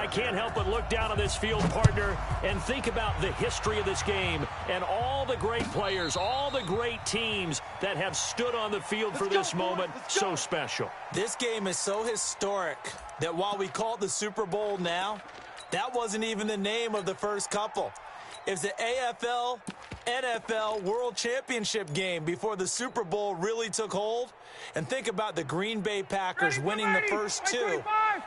I can't help but look down on this field, partner, and think about the history of this game and all the great players, all the great teams that have stood on the field for this moment. So special. This game is so historic that while we call it the Super Bowl now, that wasn't even the name of the first couple. It was the AFL, NFL World Championship game before the Super Bowl really took hold. And think about the Green Bay Packers winning the first two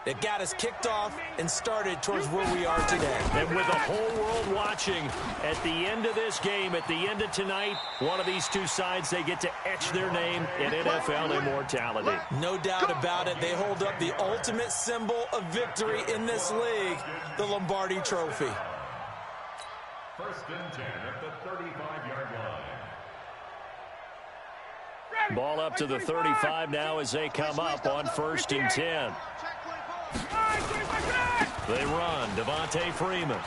that got us kicked off and started towards where we are today. And with the whole world watching, at the end of this game, at the end of tonight, one of these two sides, they get to etch their name in NFL immortality. No doubt about it. They hold up the ultimate symbol of victory in this league, the Lombardi Trophy. First and 10 at the 35-yard line. Ball up to the 35 now as they come up on 1st and 10. They run. Devontae Freeman.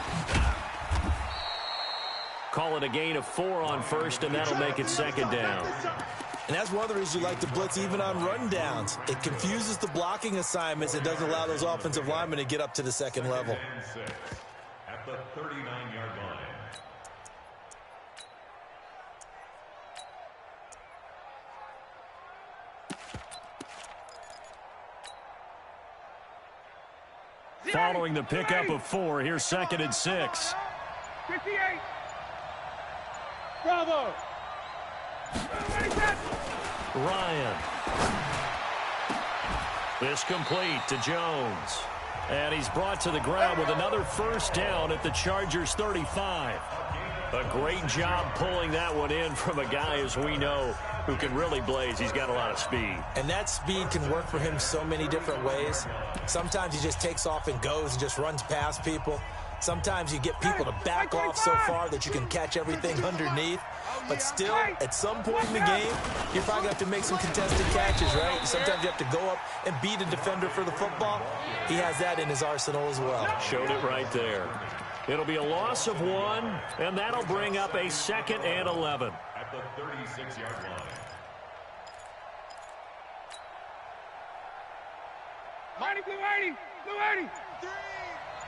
Call it a gain of 4 on 1st, and that'll make it 2nd down. And that's one of the reasons you like to blitz even on rundowns. It confuses the blocking assignments. It doesn't allow those offensive linemen to get up to the second level. At the 39-yard line. Following the pickup of 4, here's 2nd and 6. 58. Bravo. Ryan. This complete to Jones. And he's brought to the ground with another 1st down at the Chargers 35. A great job pulling that one in from a guy, as we know, who can really blaze. He's got a lot of speed. And that speed can work for him so many different ways. Sometimes he just takes off and goes and just runs past people. Sometimes you get people to back off so far that you can catch everything underneath. But still, at some point in the game, you're probably going to have to make some contested catches, right? Sometimes you have to go up and beat a defender for the football. He has that in his arsenal as well. Showed it right there. It'll be a loss of 1, and that'll bring up a 2nd and 11. At the 36-yard line. Blue 80, Blue 80.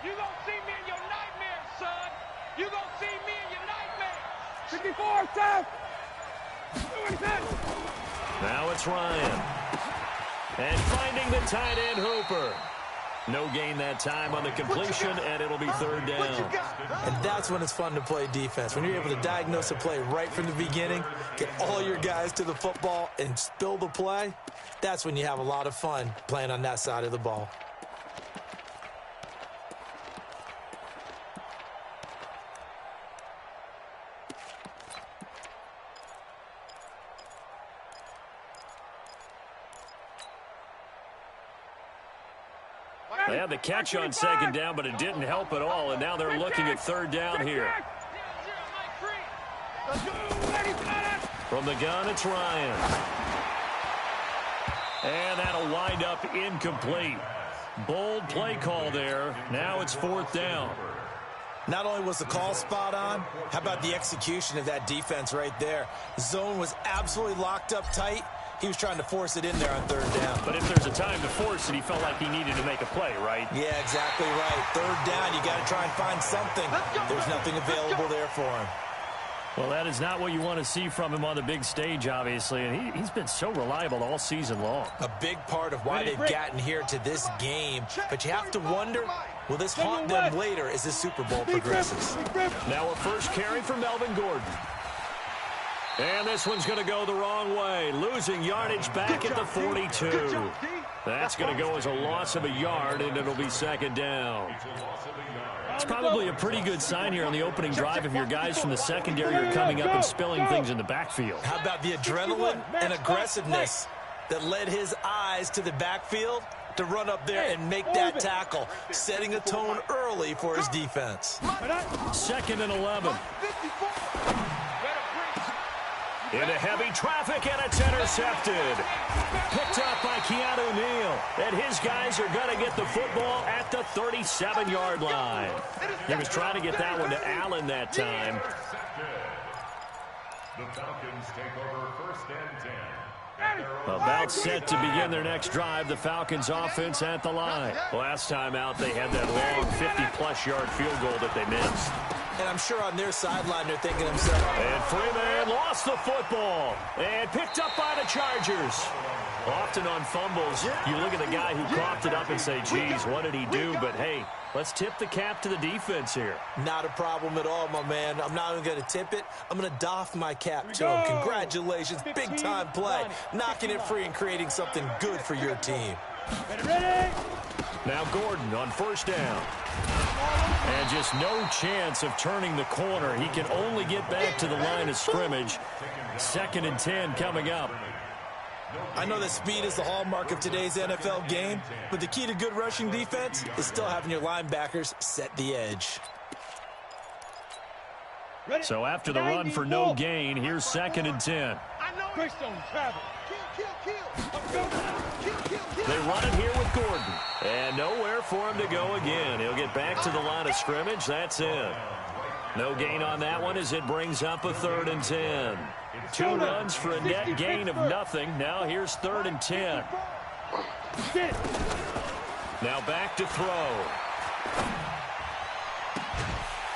You gonna see me in your nightmares, son. You gonna see me in your nightmares. 54, stop. Now it's Ryan. And finding the tight end Hooper. No gain that time on the completion, and it'll be 3rd down. And that's when it's fun to play defense. When you're able to diagnose a play right from the beginning, get all your guys to the football, and spill the play, that's when you have a lot of fun playing on that side of the ball. They had the catch on 2nd down, but it didn't help at all, and now they're looking at 3rd down here. From the gun, it's Ryan. And that'll wind up incomplete. Bold play call there. Now it's 4th down. Not only was the call spot on, how about the execution of that defense right there? Zone was absolutely locked up tight. He was trying to force it in there on 3rd down. But if there's a time to force it, he felt like he needed to make a play, right? Yeah, exactly right. 3rd down, you got to try and find something. There's nothing available there for him. Well, that is not what you want to see from him on the big stage, obviously, and he's been so reliable all season long. A big part of why they've gotten here to this game, but you have to wonder, will this haunt them later as the Super Bowl progresses? Now a 1st carry for Melvin Gordon. And this one's going to go the wrong way, losing yardage back at the 42. That's going to go as a loss of a yard, and it'll be 2nd down. It's probably a pretty good sign here on the opening drive if your guys from the secondary are coming up and spilling things in the backfield. How about the adrenaline and aggressiveness that led his eyes to the backfield to run up there and make that tackle, setting a tone early for his defense. 2nd and 11. Into heavy traffic, and it's intercepted. Picked up by Keanu Neal. And his guys are going to get the football at the 37-yard line. He was trying to get that one to Allen that time. The Falcons take over 1st and 10 About set to begin their next drive, the Falcons offense at the line. Last time out, they had that long 50-plus yard field goal that they missed. And I'm sure on their sideline they're thinking to themselves. And Freeman lost the football and picked up by the Chargers. Often on fumbles, you look at the guy who coughed it up and say, geez, what did he do? But, hey, let's tip the cap to the defense here. Not a problem at all, my man. I'm not even going to tip it. I'm going to doff my cap to him. Congratulations. Big-time play. Knocking it free and creating something good for your team. Ready? Now Gordon on first down. And just no chance of turning the corner. He can only get back to the line of scrimmage. 2nd and 10 coming up. I know that speed is the hallmark of today's NFL game, but the key to good rushing defense is still having your linebackers set the edge. So after the run for no gain, here's 2nd and 10. Twist on travel. They run it here with Gordon. And nowhere for him to go again. He'll get back to the line of scrimmage. That's it. No gain on that one as it brings up a 3rd and 10. 2 runs for a net gain of nothing. Now here's 3rd and 10. Now back to throw.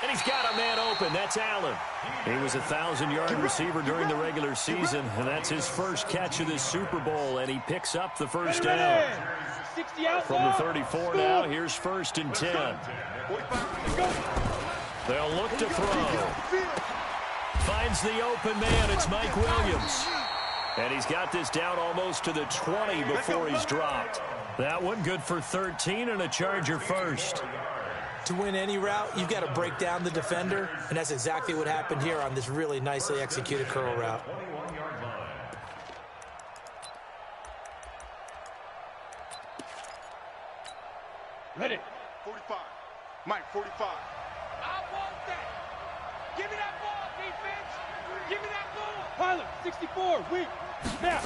And he's got a man open. That's Allen. He was a 1,000-yard receiver during the regular season, and that's his first catch of this Super Bowl, and he picks up the first down. From the 34 now, here's 1st and 10. They'll look to throw. Finds the open man. It's Mike Williams. And he's got this down almost to the 20 before he's dropped. That one good for 13 and a Charger first. To win any route, you've got to break down the defender, and that's exactly what happened here on this really nicely executed curl route. Ready. 45. Mike, 45. I want that. Give me that ball, defense. Give me that ball. Pilot, 64, weak. Now.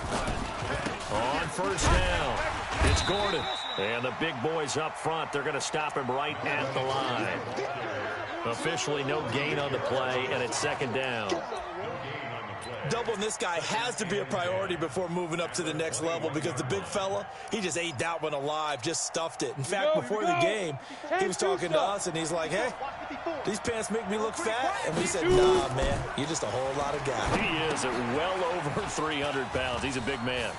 On first down, it's Gordon. And the big boys up front, they're going to stop him right at the line. Officially no gain on the play, and it's 2nd down. Doubling this guy has to be a priority before moving up to the next level because the big fella, he just ate that one alive, just stuffed it. In fact, before the game, he was talking to us, and he's like, hey, these pants make me look fat. And we said, nah, man, you're just a whole lot of guy. He is at well over 300 pounds. He's a big man.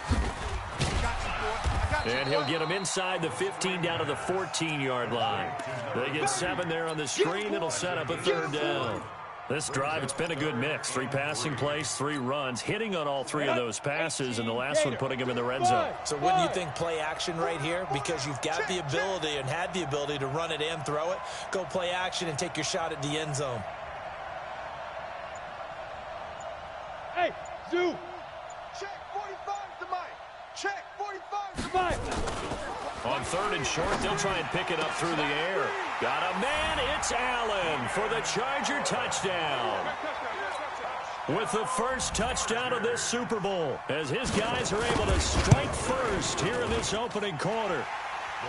And he'll get him inside the 15 down to the 14-yard line. They get 7 there on the screen. It'll set up a 3rd down. This drive, it's been a good mix. 3 passing plays, 3 runs, hitting on all 3 of those passes, and the last one putting him in the red zone. So wouldn't you think play action right here? Because you've got the ability and had the ability to run it and throw it. Go play action and take your shot at the end zone. Hey, Zoo. Check 45 to Mike. Check 45 to Mike. On 3rd and short, they'll try and pick it up through the air. Got a man, it's Allen for the Charger touchdown. With the first touchdown of this Super Bowl, as his guys are able to strike first here in this opening quarter.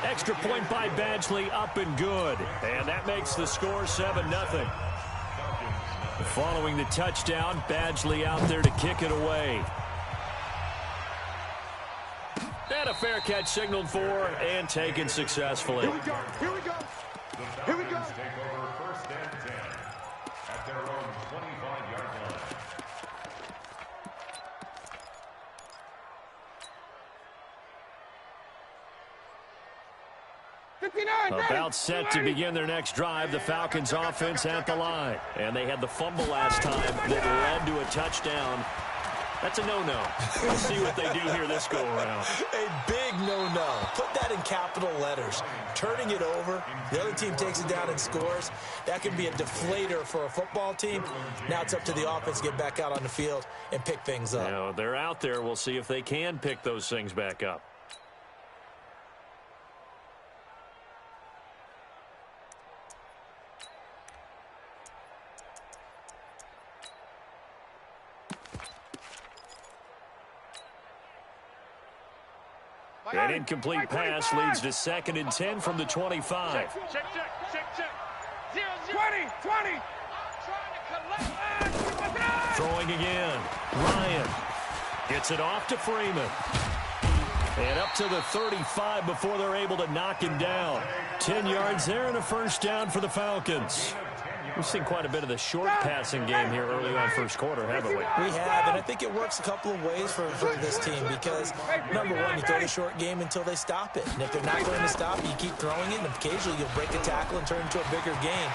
Extra point by Badgley, up and good. And that makes the score 7-0. Following the touchdown, Badgley out there to kick it away. And a fair catch signaled for and taken successfully. Here we go. Here we go. Here we go. Take over 1st and 10 at their own 25-yard line. About set to begin their next drive, the Falcons offense at the line. And they had the fumble last time that led to a touchdown. That's a no-no. We'll see what they do here this go-around. A big no-no. Put that in capital letters. Turning it over, the other team takes it down and scores. That can be a deflator for a football team. Now it's up to the offense to get back out on the field and pick things up. Now, they're out there. We'll see if they can pick those things back up. An incomplete pass leads to 2nd and 10 from the 25. Check. 0, 20. I'm trying to collect. Throwing again. Ryan. Gets it off to Freeman. And up to the 35 before they're able to knock him down. 10 yards there and a first down for the Falcons. We've seen quite a bit of the short passing game here early on first quarter, haven't we? We have, and I think it works a couple of ways for this team because, number one, you throw the short game until they stop it. And if they're not going to stop it, you keep throwing it, and occasionally you'll break a tackle and turn it into a bigger game.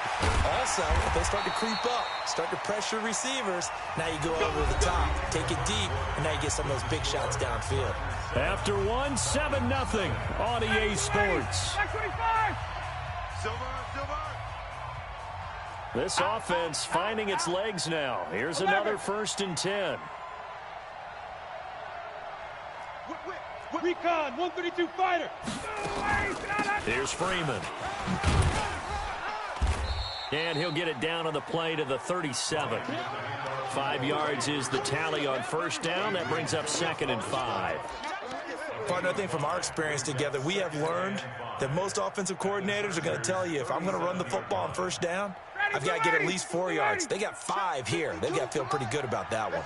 Also, if they start to creep up, start to pressure receivers, now you go over the top, take it deep, and now you get some of those big shots downfield. After one, 7-0 on EA Sports. This offense finding its legs now. Here's another 1st and 10. Recon, 132 fighter. Here's Freeman. And he'll get it down on the play to the 37. 5 yards is the tally on first down. That brings up 2nd and 5. Partner, I think from our experience together, we have learned that most offensive coordinators are going to tell you, if I'm going to run the football on first down, I've got to get at least 4 yards. They got 5 here. They've got to feel pretty good about that one.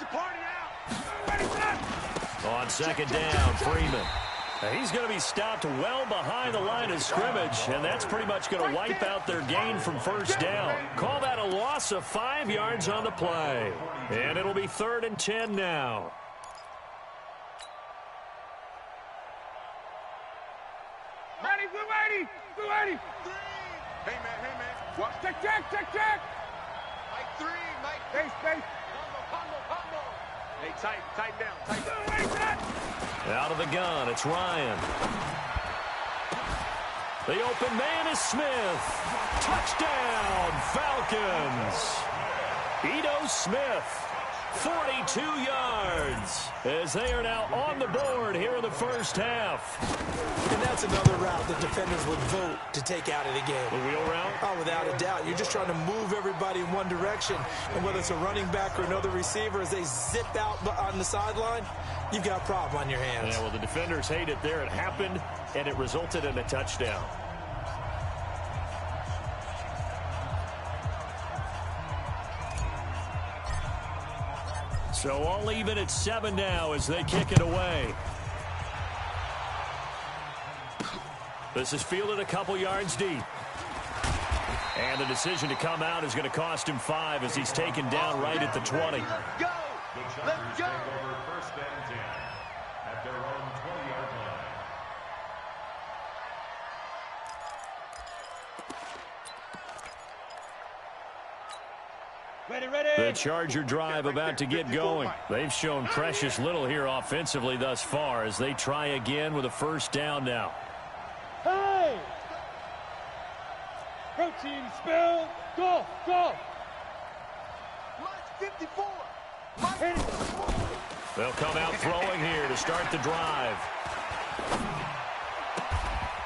On 2nd down, Freeman. Now he's going to be stopped well behind the line of scrimmage, and that's pretty much going to wipe out their gain from first down. Call that a loss of 5 yards on the play. And it'll be 3rd and 10 now. Ready, blue 80, blue 80. Hey, man. What? Check. Mike 3, Mike. Space. Combo. Hey, tighten down. Out of the gun, it's Ryan. The open man is Smith. Touchdown, Falcons. Ito Smith, 42 yards, as they are now on the board here in the first half. And that's another route that defenders would vote to take out of the game. The wheel route? Oh, without a doubt. You're just trying to move everybody in one direction. And whether it's a running back or another receiver, as they zip out on the sideline, you've got a problem on your hands. Yeah, well, the defenders hate it there. It happened, and it resulted in a touchdown. So all even at 7 now as they kick it away. This is fielded a couple yards deep. And the decision to come out is going to cost him 5 as he's taken down right at the 20. Go! Let's go! First and 10 at their own 20-yard line. Ready. The Charger drive about to get going. They've shown precious little here offensively thus far as they try again with a first down now. Hey! Protein spill. Go. Mike 54. Hit it. They'll come out throwing here to start the drive.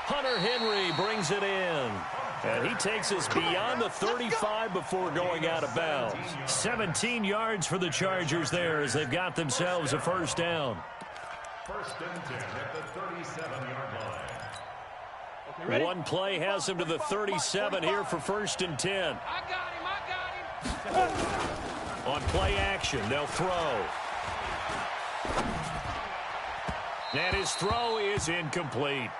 Hunter Henry brings it in. And he takes us beyond the 35 before going out of bounds. 17 yards for the Chargers there as they've got themselves a first down. First and 10 at the 37-yard line. One play has him to the 37 here for 1st and 10. I got him. On play action, they'll throw. And his throw is incomplete.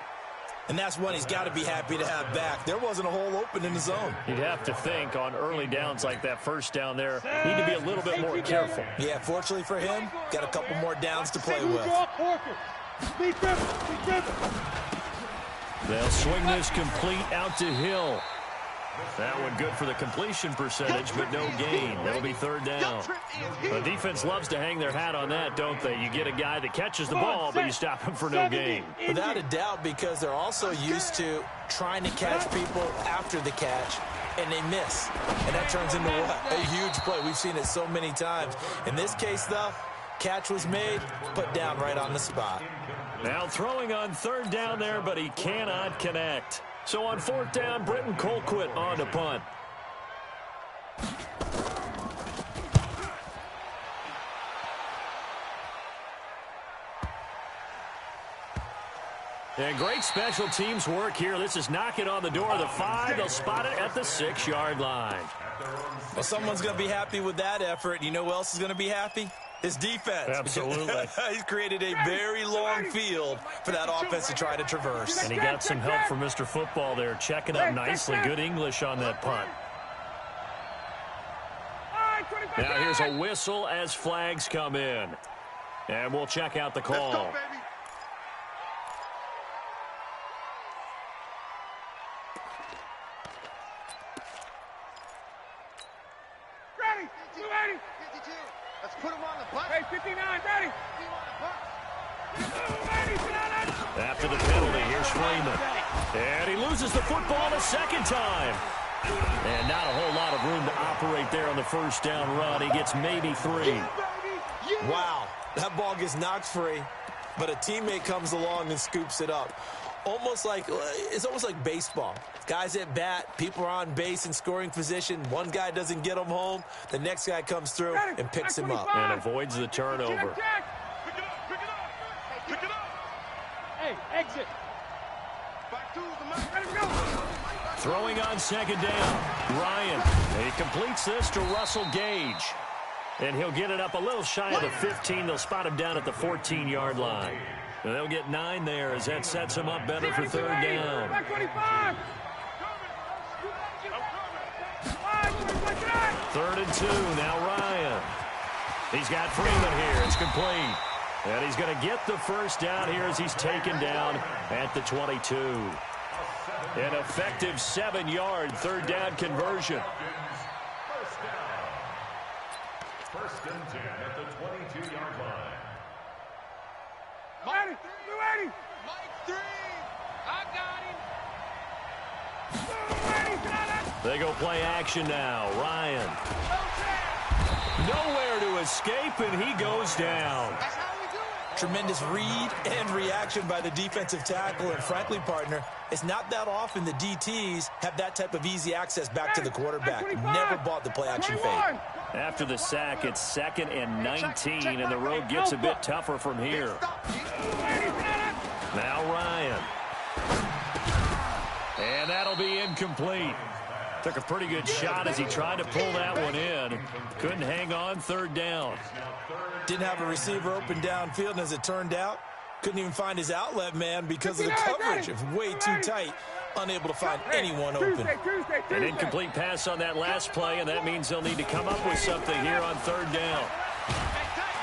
And that's one he's got to be happy to have back. There wasn't a hole open in the zone. You'd have to think on early downs like that first down there, need to be a little bit more careful. Yeah, fortunately for him, got a couple more downs to play with. They'll swing this complete out to Hill. That one good for the completion percentage, but no gain. That'll be 3rd down. The defense loves to hang their hat on that, don't they? You get a guy that catches the ball, but you stop him for no gain. Without a doubt, because they're also used to trying to catch people after the catch, and they miss. And that turns into what? A huge play. We've seen it so many times. In this case, though, catch was made, put down right on the spot. Now throwing on 3rd down there, but he cannot connect. So on 4th down, Britton Colquitt on to punt. And great special teams work here. This is knocking on the door of the 5. They'll spot it at the 6-yard line. Well, someone's going to be happy with that effort. You know who else is going to be happy? His defense. Absolutely. He's created a very long field for that offense to try to traverse. And he got some help from Mr. Football there, checking up nicely. Good English on that punt. Now here's a whistle as flags come in. And we'll check out the call. Let's go, baby. Ready. 280. 52. Let's put him on the bus. Hey, 59. Ready. Put him on the bus. 280. Sit down. After the penalty, here's Freeman. And he loses the football a second time. And not a whole lot of room to operate there on the first down run. He gets maybe 3. Wow, that ball gets knocked free, but a teammate comes along and scoops it up. It's almost like baseball. Guys at bat, people are on base in scoring position. One guy doesn't get him home. The next guy comes through and picks him up. And avoids the turnover. Pick it up. Pick it up. Pick it up. Hey, exit. Back to the man. Ready to go. Throwing on second down. Ryan. He completes this to Russell Gage. And he'll get it up a little shy of the 15. They'll spot him down at the 14-yard line. And they'll get 9 there as that sets him up better for third down. Back 25. 3rd and 2. Now Ryan. He's got Freeman here. It's complete. And he's going to get the first down here as he's taken down at the 22. An effective 7-yard third down conversion. First and 10 at the 22-yard line. Ready. 280. Mike 3. I got him. 280. Sit down. They go play action now. Ryan. Nowhere to escape, and he goes down. That's how we do it. Tremendous read and reaction by the defensive tackle. And frankly, partner, it's not that often the DTs have that type of easy access back to the quarterback. Never bought the play-action fade. After the sack, it's 2nd and 19, and the road gets a bit tougher from here. Now Ryan. And that'll be incomplete. Took a pretty good shot as he tried to pull that one in. Couldn't hang on, third down. Didn't have a receiver open downfield, and as it turned out, couldn't even find his outlet man because of the coverage. It was way too tight. Unable to find anyone open. An incomplete pass on that last play, and that means they'll need to come up with something here on third down.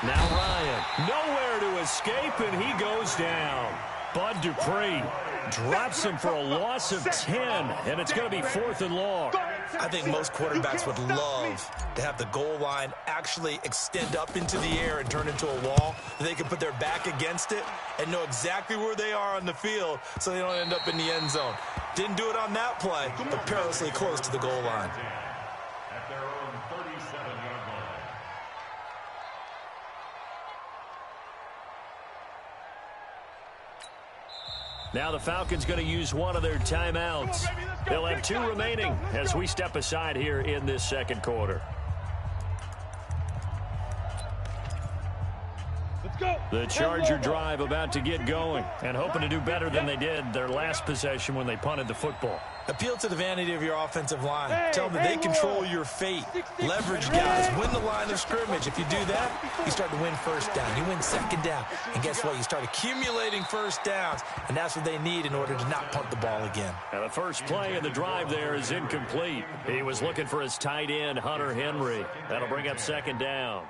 Now Ryan. Nowhere to escape, and he goes down. Bud Dupree drops him for a loss of 10, and it's going to be 4th and long. I think most quarterbacks would love to have the goal line actually extend up into the air and turn into a wall. They can put their back against it and know exactly where they are on the field so they don't end up in the end zone. Didn't do it on that play, but perilously close to the goal line. At their own 37-yard line. Now the Falcons going to use one of their timeouts. They'll have 2 remaining as we step aside here in this second quarter. Let's go. The Charger drive about to get going and hoping to do better than they did their last possession when they punted the football. Appeal to the vanity of your offensive line. Tell them that they control your fate. Leverage guys. Win the line of scrimmage. If you do that, you start to win first down. You win second down. And guess what? You start accumulating first downs. And that's what they need in order to not punt the ball again. And the first play in the drive there is incomplete. He was looking for his tight end, Hunter Henry. That'll bring up second down.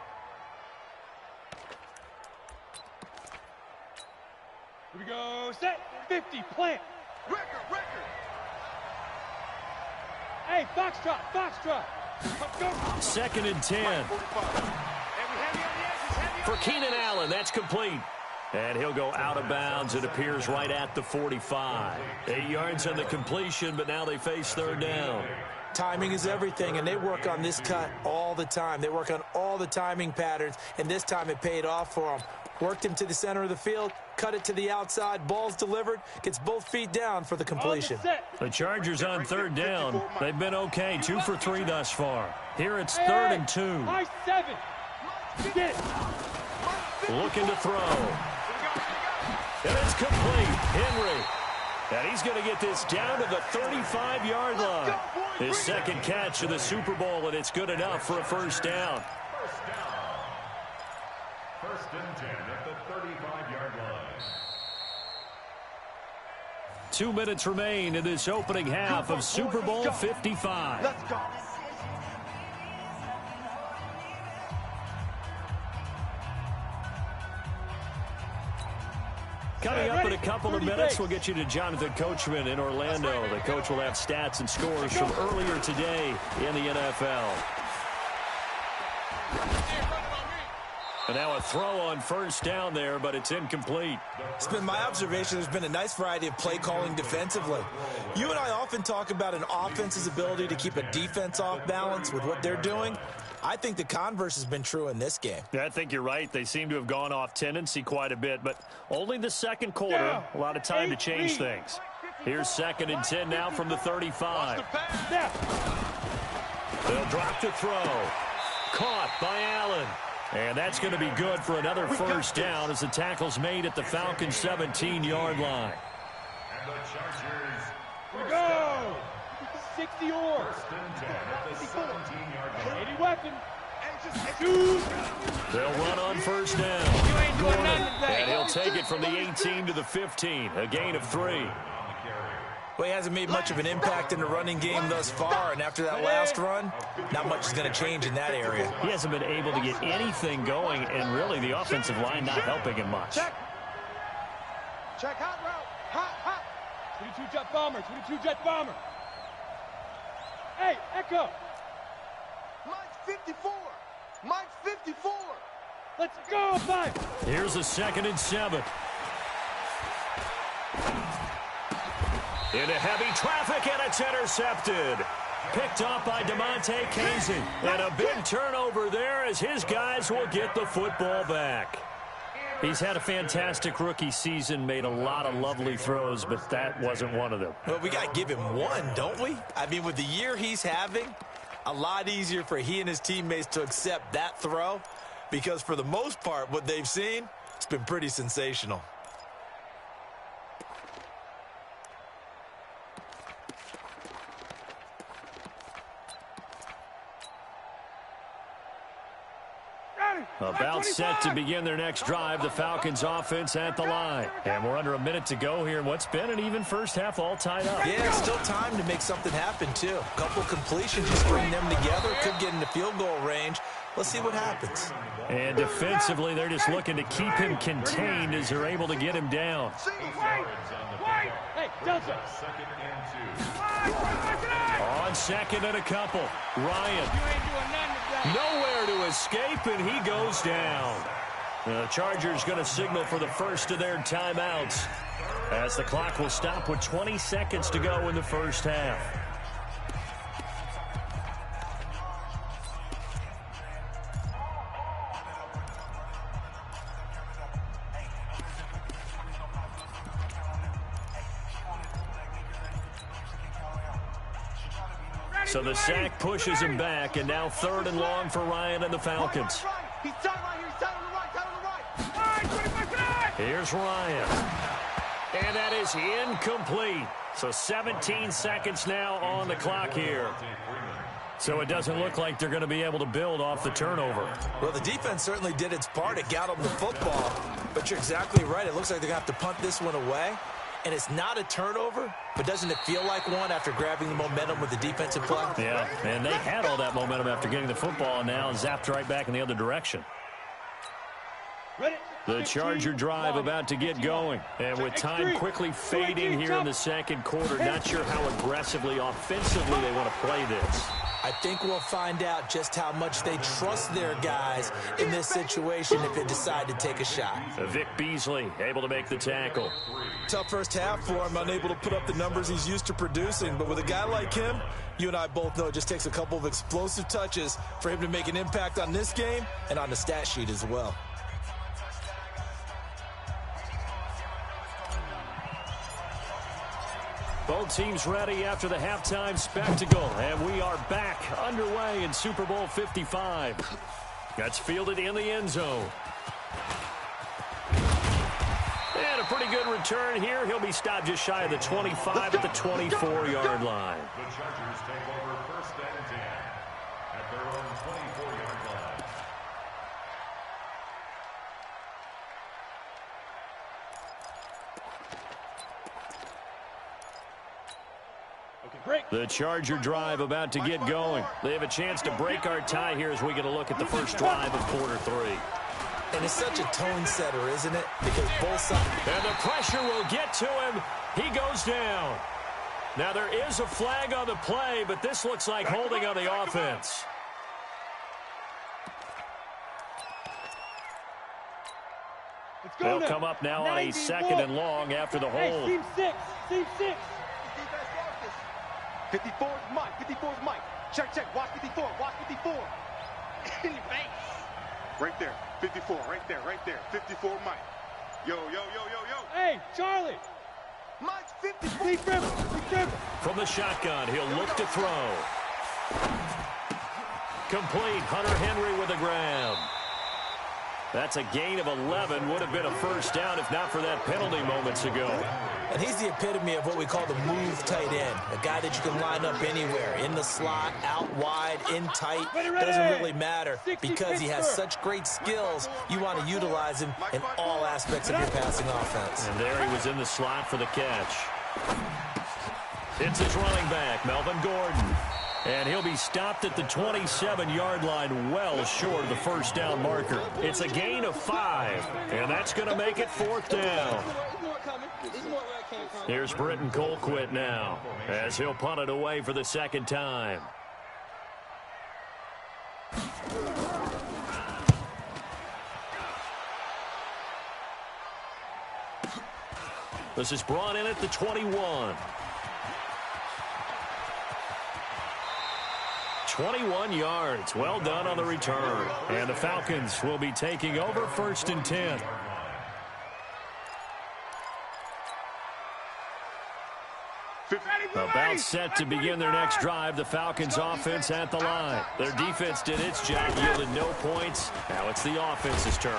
Here we go. Set. 50. Plant. Record. Hey, Foxtrot. Let's go. 2nd and 10. For Keenan Allen, that's complete. And he'll go out of bounds. It appears right at the 45. 8 yards on the completion, but now they face third down. Timing is everything, and they work on this cut all the time. They work on all the timing patterns, and this time it paid off for them. Worked him to the center of the field, cut it to the outside, ball's delivered, gets both feet down for the completion. The Chargers on third down. They've been okay, 2 for 3 thus far. Here it's 3rd and 2. High 7. Get it. Looking to throw. And it's complete. Henry. And he's going to get this down to the 35-yard line. His second catch of the Super Bowl, and it's good enough for a first down. First and 10 at the 35-yard line. 2 minutes remain in this opening half of Super Bowl 55. Let's go. Coming up in a couple of minutes, we'll get you to Jonathan Coachman in Orlando. The coach will have stats and scores from earlier today in the NFL. And now a throw on first down there, but it's incomplete. It's been my observation there's been a nice variety of play calling defensively. You and I often talk about an offense's ability to keep a defense off balance with what they're doing. I think the converse has been true in this game. Yeah, I think you're right. They seem to have gone off tendency quite a bit, but only the second quarter. A lot of time to change things. Here's 2nd and 10 now from the 35. They'll drop to throw. Caught by Allen. And that's going to be good for another first down as the tackle's made at the Falcons' 17-yard line. And the Chargers. Go! 60 or. First and 10 at the 17-yard line. 80 weapon. They'll run on first down. You ain't doing nothing today. And he'll take it from the 18 to the 15. A gain of 3. Well, he hasn't made much of an impact in the running game thus far, and after that last run, not much is going to change in that area. He hasn't been able to get anything going, and really the offensive line not helping him much. Check. Check hot route. Hot, hot. 22 jet bomber. 22 jet bomber. Hey, Echo. Mike's 54. Mike's 54. Let's go, 5. Here's a 2nd and 7. Into heavy traffic, and it's intercepted. Picked up by DeMonte Casey. And a big turnover there as his guys will get the football back. He's had a fantastic rookie season, made a lot of lovely throws, but that wasn't one of them. Well, we got to give him one, don't we? I mean, with the year he's having, a lot easier for he and his teammates to accept that throw because for the most part, what they've seen, it's been pretty sensational. About set to begin their next drive, the Falcons offense at the line. And we're under a minute to go here in what's been an even first half all tied up. Yeah, still time to make something happen, too. A couple completions, just string them together. Could get into field goal range. Let's see what happens. And defensively, they're just looking to keep him contained as they're able to get him down. Hey, Delta. Second and 2. On 2nd and a couple, Ryan. You ain't doing nothing today. Nowhere to escape, and he goes down. The Chargers going to signal for the first of their timeouts as the clock will stop with 20 seconds to go in the first half. So the sack pushes him back, and now 3rd and long for Ryan and the Falcons. He's tight right here. He's tight on the right. Tight on the right. Here's Ryan. And that is incomplete. So 17 seconds now on the clock here. So it doesn't look like they're going to be able to build off the turnover. Well, the defense certainly did its part. It got them the football. But you're exactly right. It looks like they're going to have to punt this one away. And it's not a turnover, but doesn't it feel like one after grabbing the momentum with the defensive play? Yeah, and they had all that momentum after getting the football, and now zapped right back in the other direction. The Charger drive about to get going. And with time quickly fading here in the second quarter, not sure how aggressively, offensively they want to play this. I think we'll find out just how much they trust their guys in this situation if they decide to take a shot. Vic Beasley able to make the tackle. Tough first half for him, unable to put up the numbers he's used to producing. But with a guy like him, you and I both know it just takes a couple of explosive touches for him to make an impact on this game and on the stat sheet as well. Both teams ready after the halftime spectacle, and we are back underway in Super Bowl 55. That's fielded in the end zone. And a pretty good return here. He'll be stopped just shy of the 25 at the 24-yard line. The Chargers take over 1st and 10 at their own 24-yard line. The Charger drive about to get going. They have a chance to break our tie here as we get a look at the first drive of quarter 3. And it's such a tone setter, isn't it? Because both sides... And the pressure will get to him. He goes down. Now, there is a flag on the play, but this looks like holding on the offense. They'll come up now on a 2nd and long after the hold. Team 6. Team 6. 54 is Mike. 54 is Mike. Check. Watch 54. Watch 54. In your face. Right there. 54. Right there. 54 Mike. Yo. Hey, Charlie. Mike's 54. Big dribble. From the shotgun, he'll look to throw. Complete. Hunter Henry with a grab. That's a gain of 11. Would have been a first down if not for that penalty moments ago. And he's the epitome of what we call the move tight end. A guy that you can line up anywhere. In the slot, out wide, in tight. Doesn't really matter because he has such great skills. You want to utilize him in all aspects of your passing offense. And there he was in the slot for the catch. It's his running back, Melvin Gordon. And he'll be stopped at the 27-yard line, well short of the first down marker. It's a gain of 5, and that's going to make it 4th down. Here's Britton Colquitt now, as he'll punt it away for the 2nd time. This is brought in at the 21. 21 yards. Well done on the return. And the Falcons will be taking over 1st and 10. About set to begin their next drive. The Falcons offense at the line. Their defense did its job, yielded no points. Now it's the offense's turn.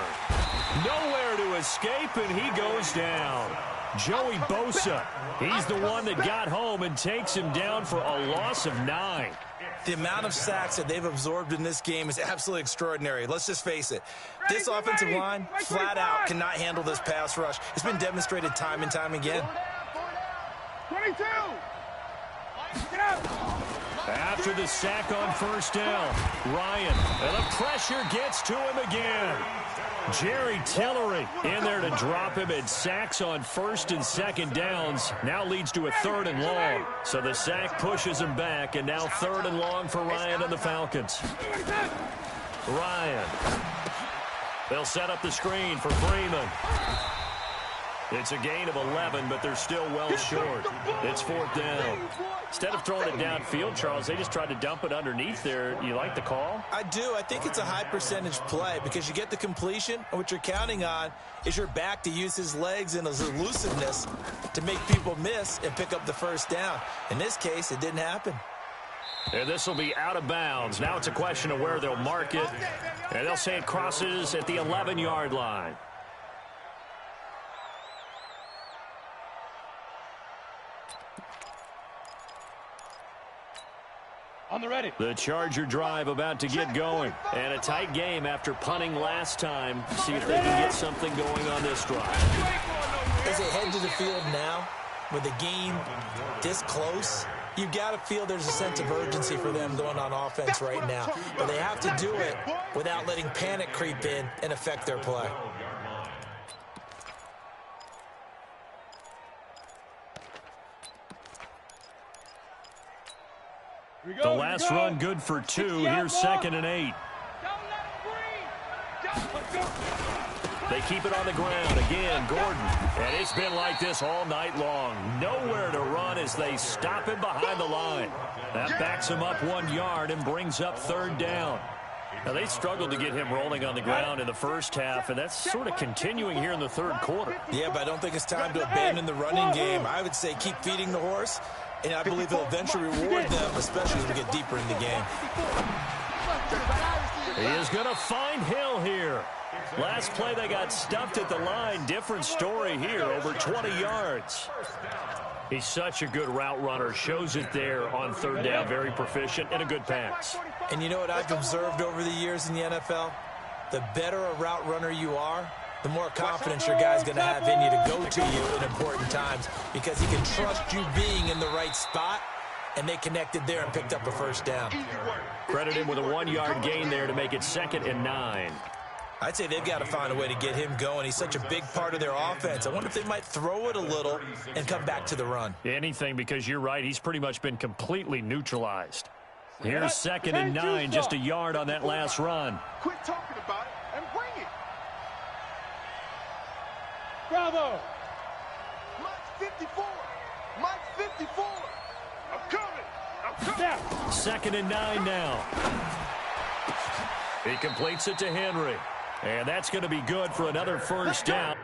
Nowhere to escape, and he goes down. Joey Bosa. He's the one that got home and takes him down for a loss of 9. The amount of sacks that they've absorbed in this game is absolutely extraordinary. Let's just face it. This offensive line, flat out, cannot handle this pass rush. It's been demonstrated time and time again. 22. Get up. After the sack on 1st down, Ryan, and the pressure gets to him again. Jerry Tillery in there to drop him, and sacks on 1st and 2nd downs now leads to a 3rd and long. So the sack pushes him back, and now 3rd and long for Ryan and the Falcons. Ryan. They'll set up the screen for Freeman. It's a gain of 11, but they're still well short. It's 4th down. Instead of throwing it downfield, Charles, they just tried to dump it underneath there. You like the call? I do. I think it's a high percentage play because you get the completion, and what you're counting on is your back to use his legs and his elusiveness to make people miss and pick up the first down. In this case, it didn't happen. And this will be out of bounds. Now it's a question of where they'll mark it. And they'll say it crosses at the 11-yard line. On the ready. The Charger drive about to get going. And a tight game after punting last time. See if they can get something going on this drive. As they head to the field now, with the game this close, you got to feel there's a sense of urgency for them going on offense right now. But they have to do it without letting panic creep in and affect their play. The last run good for 2. Here's 2nd and 8. They keep it on the ground. Again, Gordon. And it's been like this all night long. Nowhere to run as they stop him behind the line. That backs him up 1 yard and brings up 3rd down. Now, they struggled to get him rolling on the ground in the first half, and that's sort of continuing here in the 3rd quarter. Yeah, but I don't think it's time to abandon the running game. I would say keep feeding the horse, and I believe he'll eventually reward them, especially as we get deeper in the game. He is going to find Hill here. Last play, they got stuffed at the line. Different story here, over 20 yards. He's such a good route runner. Shows it there on 3rd down. Very proficient and a good pass. And you know what I've observed over the years in the NFL? The better a route runner you are, the more confidence your guy's going to have in you to go to you in important times because he can trust you being in the right spot and they connected there and picked up a first down. Credit him with a 1-yard gain there to make it 2nd and 9. I'd say they've got to find a way to get him going. He's such a big part of their offense. I wonder if they might throw it a little and come back to the run. Anything, because you're right. He's pretty much been completely neutralized. Here's 2nd and 9, just a yard on that last run. Quit talking about it and bring it. Bravo. Mike's 54. Mike's 54. I'm coming. I'm coming. Snap. 2nd and 9 now. He completes it to Henry. And that's going to be good for another first down.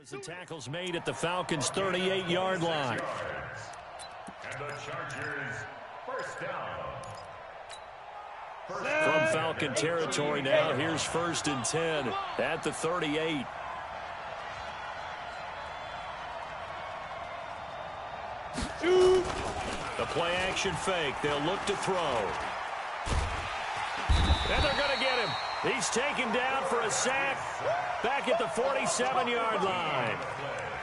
As the tackle's made at the Falcons' 38-yard line. And the Chargers, first down. From Falcon territory now, here's 1st and 10 at the 38. The play action fake. They'll look to throw. And they're going to get him. He's taken down for a sack back at the 47-yard line.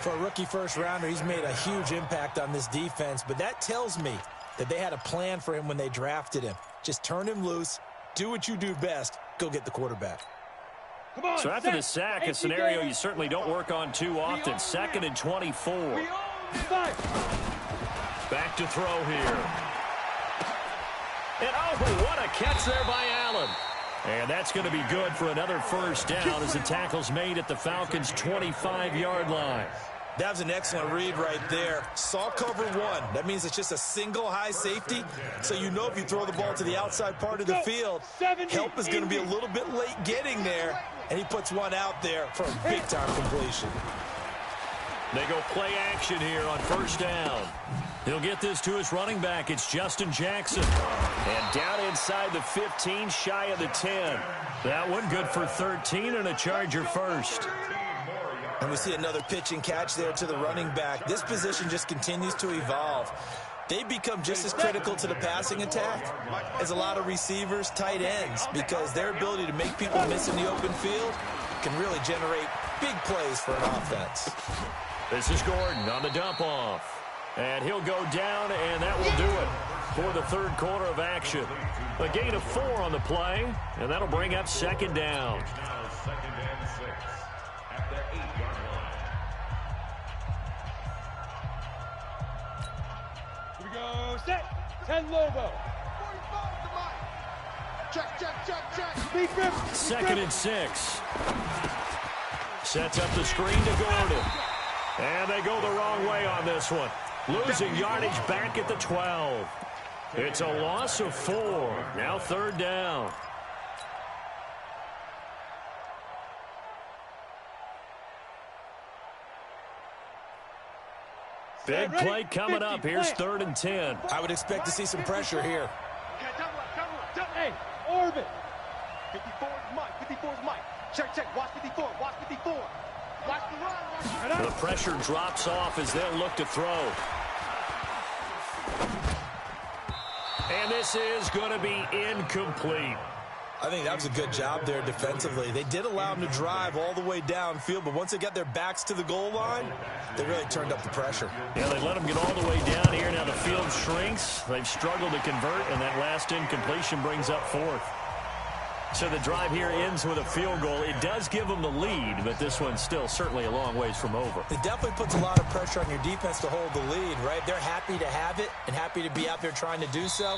For a rookie first-rounder, he's made a huge impact on this defense, but that tells me that they had a plan for him when they drafted him. Just turn him loose, do what you do best, go get the quarterback. So after the sack, a scenario you certainly don't work on too often. 2nd and 24. Back to throw here. And oh, what a catch there by Allen. And that's going to be good for another first down as the tackle's made at the Falcons' 25-yard line. That was an excellent read right there. Saw cover one. That means it's just a single high safety. So you know if you throw the ball to the outside part of the field, help is going to be a little bit late getting there. And he puts one out there for a big-time completion. They go play action here on first down. He'll get this to his running back. It's Justin Jackson. And down inside the 15, shy of the 10. That one good for 13 and a Charger first. And we see another pitch and catch there to the running back. This position just continues to evolve. They become just as critical to the passing attack as a lot of receivers, tight ends, because their ability to make people miss in the open field can really generate big plays for an offense. This is Gordon on the dump off. And he'll go down, and that will do it for the third quarter of action. A gain of 4 on the play, and that'll bring up second down. Now 2nd and 6 at the 8-yard line. Here we go. Set. 10 Lobo. 45 to Mike. Check. Speed grip. 2nd and 6. Sets up the screen to Gordon. And they go the wrong way on this one. Losing yardage back at the 12. It's a loss of 4. Now third down. Big play coming up. Here's 3rd and 10. I would expect to see some pressure here. Hey, orbit. 54 is Mike. 54 is Mike. Check. Watch 54. Watch 54. Watch the run. The pressure drops off as they'll look to throw. And this is going to be incomplete. I think that was a good job there defensively. They did allow them to drive all the way downfield, but once they got their backs to the goal line, they really turned up the pressure. Yeah, they let them get all the way down here. Now the field shrinks. They've struggled to convert, and that last incompletion brings up fourth. So the drive here ends with a field goal. It does give them the lead, but this one's still certainly a long ways from over. It definitely puts a lot of pressure on your defense to hold the lead, right? They're happy to have it and happy to be out there trying to do so.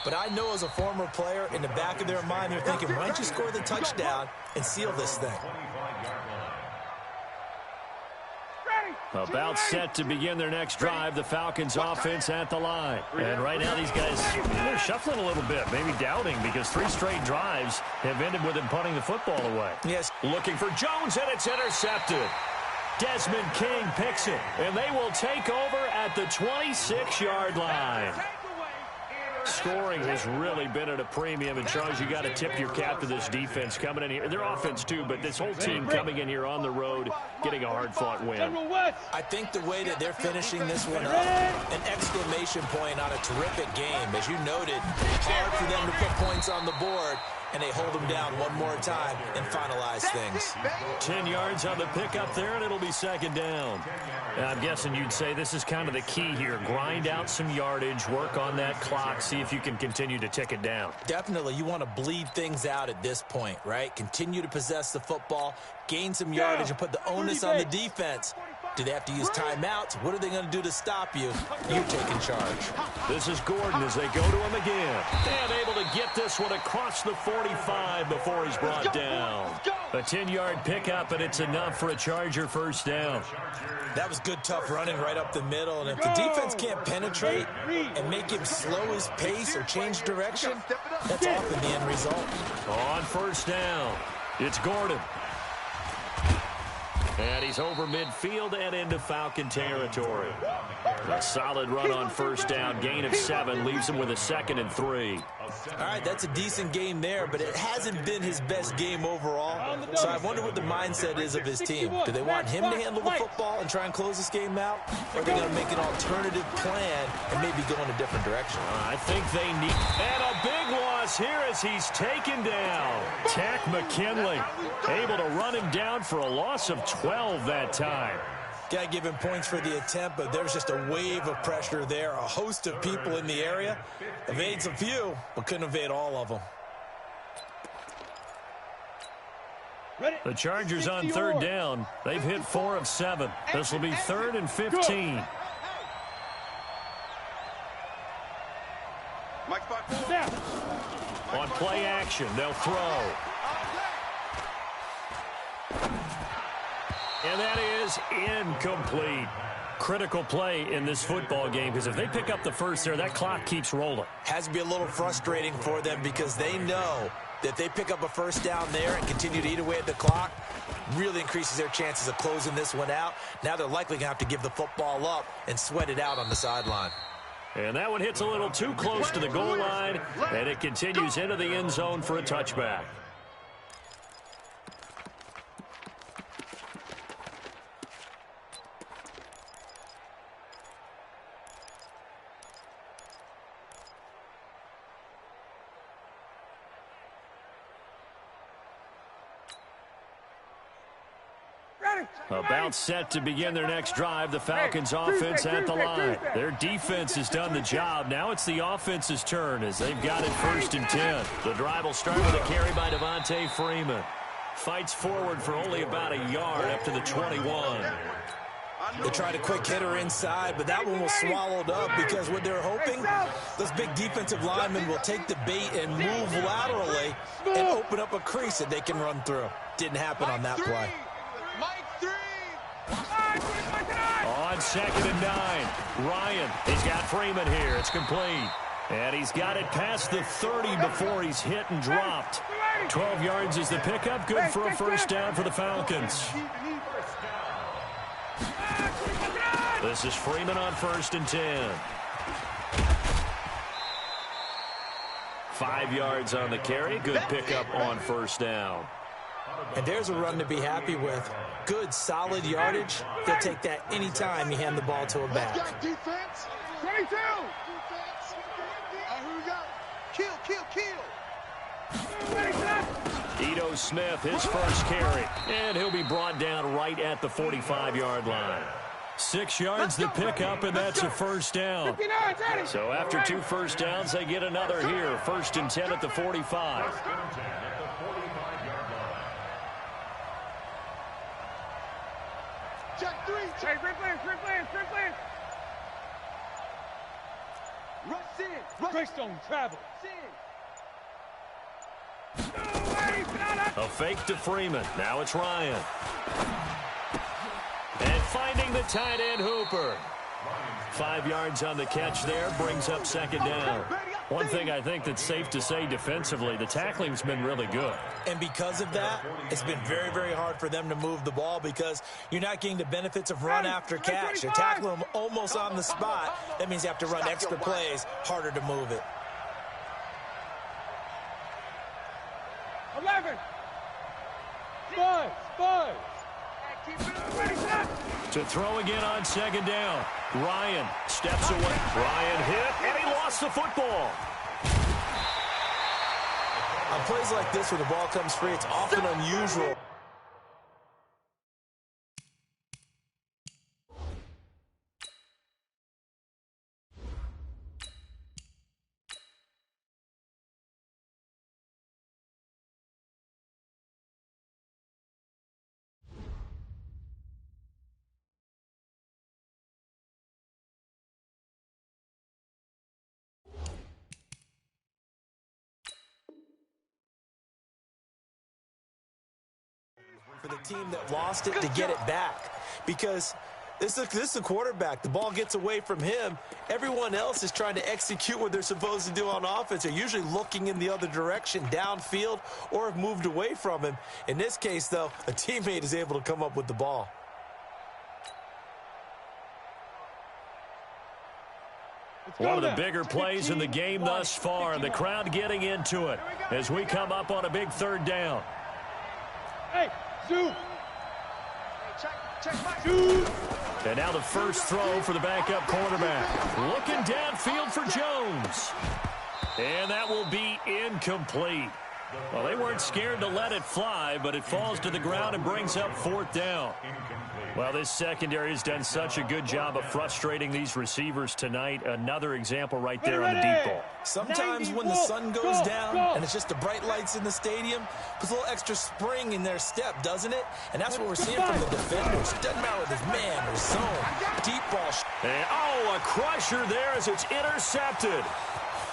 But I know as a former player, in the back of their mind, they're thinking, why don't you score the touchdown and seal this thing? About set to begin their next drive, the Falcons offense at the line. And right now these guys, they're shuffling a little bit, maybe doubting, because 3 straight drives have ended with them punting the football away. Yes. Looking for Jones, and it's intercepted. Desmond King picks it, and they will take over at the 26-yard line. Scoring has really been at a premium, and Charles, you got to tip your cap to this defense coming in here. Their offense too, but this whole team coming in here on the road, getting a hard-fought win. I think the way that they're finishing this one up, an exclamation point on a terrific game. As you noted, hard for them to put points on the board, and they hold them down one more time and finalize things. 10 yards on the pickup there, and it'll be second down. And I'm guessing you'd say this is kind of the key here. Grind out some yardage, work on that clock, see if you can continue to tick it down. Definitely, you want to bleed things out at this point, right? Continue to possess the football, gain some yardage, and put the onus on the defense. Do they have to use timeouts? What are they going to do to stop you? You're taking charge. This is Gordon as they go to him again. And able to get this one across the 45 before he's brought down. A 10-yard pickup, and it's enough for a Charger first down. That was good, tough running right up the middle. And if the defense can't penetrate and make him slow his pace or change direction, that's often the end result. On first down, it's Gordon. And he's over midfield and into Falcon territory. A solid run on first down. Gain of 7 leaves him with a 2nd and 3. All right, that's a decent game there, but it hasn't been his best game overall. So I wonder what the mindset is of his team. Do they want him to handle the football and try and close this game out? Or are they going to make an alternative plan and maybe go in a different direction? I think they need... And a big loss here as he's taken down. Tack McKinley able to run him down for a loss of 12 that time. Got to give him points for the attempt, but there's just a wave of pressure there. A host of people in the area. Evades a few, but couldn't evade all of them. The Chargers on third down. They've hit 4 of 7. This will be 3rd and 15. On play action, they'll throw. And that is incomplete. Critical play in this football game, because if they pick up the first there, that clock keeps rolling. Has to be a little frustrating for them because they know that if they pick up a first down there and continue to eat away at the clock, really increases their chances of closing this one out. Now they're likely going to have to give the football up and sweat it out on the sideline. And that one hits a little too close to the goal line, and it continues into the end zone for a touchback. About set to begin their next drive, the Falcons offense at the line. Their defense has done the job. Now it's the offense's turn as they've got it 1st and 10. The drive will start with a carry by Devontae Freeman. Fights forward for only about a yard up to the 21. They tried a quick hitter inside, but that one was swallowed up because what they're hoping, those big defensive linemen will take the bait and move laterally and open up a crease that they can run through. Didn't happen on that play. On 2nd and 9, Ryan, he's got Freeman here. It's complete. And he's got it past the 30 before he's hit and dropped. 12 yards is the pickup. Good for a first down for the Falcons. This is Freeman on 1st and 10. 5 yards on the carry. Good pickup on first down. And there's a run to be happy with. Good, solid yardage. They'll take that anytime you hand the ball to a back. Defense. 22. we go. Kill, kill, kill. Ito Smith, his first carry. And he'll be brought down right at the 45-yard line. 6 yards to pick up, and that's a first down. So after 2 first downs, they get another here. 1st and 10 at the 45. 1st and 10 at the 45-yard line. Check 3. Hey, Rick Lance. Rush in. Rush Greystone travel. in. A fake to Freeman. Now it's Ryan. And finding the tight end, Hooper. 5 yards on the catch there, brings up 2nd down. One thing I think that's safe to say defensively, the tackling's been really good. And because of that, it's been very, very hard for them to move the ball because you're not getting the benefits of run after catch. You're tackling them almost on the spot. That means you have to run extra plays, harder to move it. 11. Five. To throw again on 2nd down. Ryan steps away. Ryan hit, and he lost the football. On plays like this where the ball comes free, it's often unusual. For the team that lost it to get it back, because this is a quarterback. The ball gets away from him. Everyone else is trying to execute what they're supposed to do on offense. They're usually looking in the other direction, downfield, or have moved away from him. In this case, though, a teammate is able to come up with the ball. One of the bigger plays in the game thus far, and the crowd getting into it as we come up on a big 3rd down. Hey, Zoo. And now the first throw for the backup quarterback. Looking downfield for Jones. And that will be incomplete. Well, they weren't scared to let it fly, but it falls to the ground and brings up 4th down. Well, this secondary has done such a good job of frustrating these receivers tonight. Another example right there on the deep ball. Sometimes when the sun goes down and it's just the bright lights in the stadium, puts a little extra spring in their step, doesn't it? And that's what we're seeing from the defenders. Doesn't matter with his man or zone. Deep ball. And, a crusher there as it's intercepted.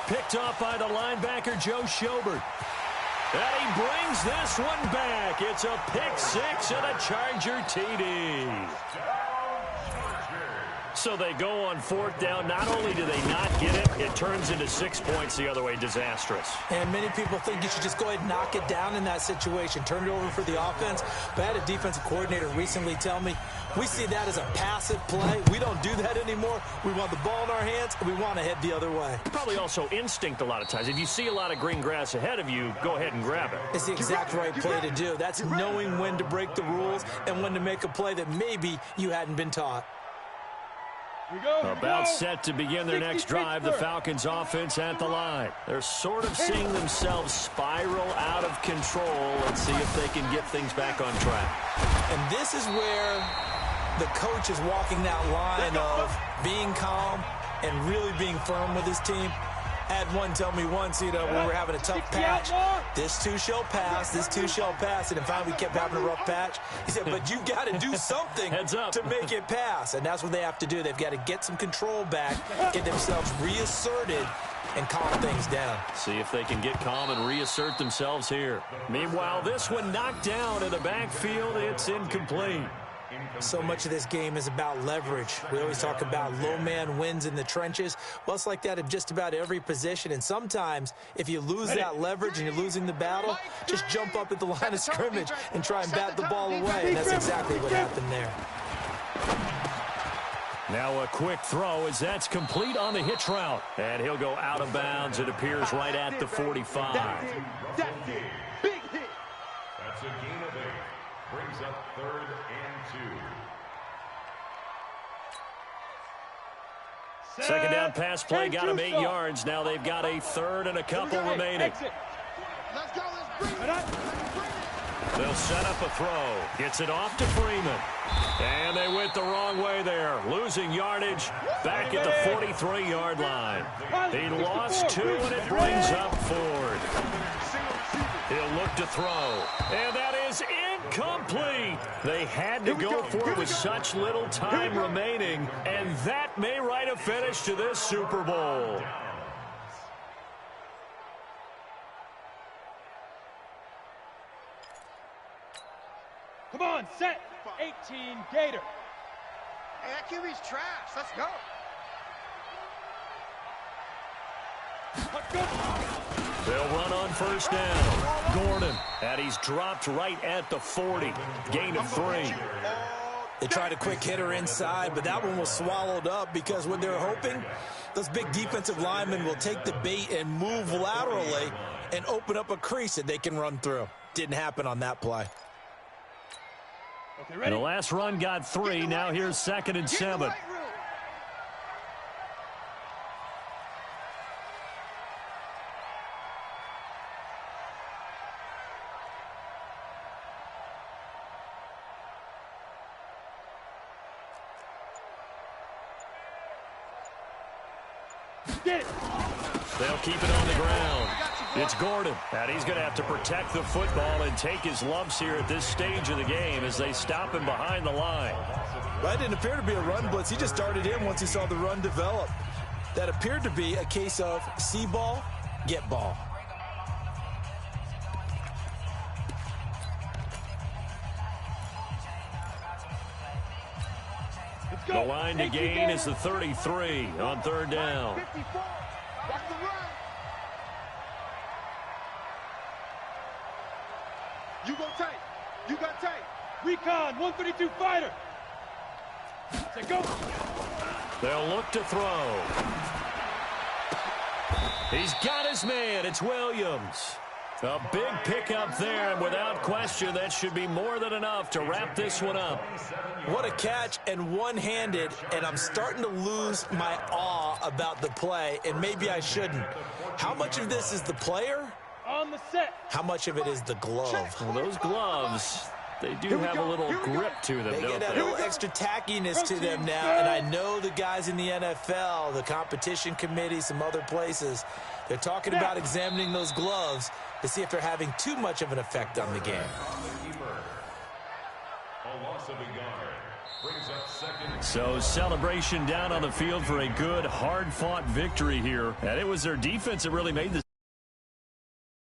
Picked off by the linebacker, Joe Schobert. And he brings this one back. It's a pick 6 and a Charger TD. So they go on 4th down. Not only do they not get it, it turns into 6 points the other way. Disastrous. And many people think you should just go ahead and knock it down in that situation. Turn it over for the offense. But I had a defensive coordinator recently tell me, we see that as a passive play. We don't do that anymore. We want the ball in our hands, and we want to head the other way. Probably also instinct a lot of times. If you see a lot of green grass ahead of you, go ahead and grab it. It's the exact right play to do. That's knowing when to break the rules and when to make a play that maybe you hadn't been taught. About set to begin their next drive, the Falcons offense at the line. They're sort of seeing themselves spiral out of control. Let's see if they can get things back on track. And this is where the coach is walking that line of being calm and really being firm with his team. I had one tell me once, when we're having a tough patch, this too shall pass, this too shall pass, and then finally we kept having a rough patch. He said, but you got to do something to make it pass, and that's what they have to do. They've got to get some control back, get themselves reasserted, and calm things down. See if they can get calm and reassert themselves here. Meanwhile, this one knocked down in the backfield. It's incomplete. So much of this game is about leverage. We always talk about low man wins in the trenches. Well, it's like that in just about every position. And sometimes, if you lose that leverage and you're losing the battle, just jump up at the line of scrimmage and try and bat the ball away. And that's exactly what happened there. Now a quick throw as that's complete on the hitch route. And he'll go out of bounds. It appears right at the 45. That's it. Big hit. That's a gain of 8. Brings up 3rd and 2. Second down pass play got him 8 yards. Now they've got a third and a couple remaining. Let's go. Let's bring it. They'll set up a throw. Gets it off to Freeman. And they went the wrong way there. Losing yardage back at the 43-yard line. He lost 2, and it brings up Ford. He'll look to throw. And that is incomplete. They had to go for it with such little time remaining. And that may write a finish to this Super Bowl. Come on, set. 18 Gator. Hey, that QB's trash. Let's go. They'll run on first down. Gordon, and he's dropped right at the 40. Gain of 3. They tried a quick hitter inside, but that one was swallowed up because what they're hoping, those big defensive linemen will take the bait and move laterally and open up a crease that they can run through. Didn't happen on that play. Okay, And ready? the last run got 3. Now here's 2nd and 7. Get it. They'll keep it on the ground. It's Gordon, and he's going to have to protect the football and take his lumps here at this stage of the game as they stop him behind the line. That didn't appear to be a run blitz. He just started in once he saw the run develop. That appeared to be a case of see ball, get ball. Let's go. The line to gain is the 33 on 3rd down. 54. Watch the run. You go tight. You got tight. Recon 132 fighter. Say go. They'll look to throw. He's got his man. It's Williams. A big pickup there, and without question, that should be more than enough to wrap this one up. What a catch, and one-handed, and I'm starting to lose my awe about the play, and maybe I shouldn't. How much of this is the player? On the set. How much of it is the glove? Well, those gloves, they do have a little grip to them, They don't get a they? little extra tackiness to them now, and I know the guys in the NFL, the competition committee, some other places, they're talking about examining those gloves to see if they're having too much of an effect on the game. A loss of a yard. Brings up 2nd. So celebration down on the field for a good, hard-fought victory here. And it was their defense that really made the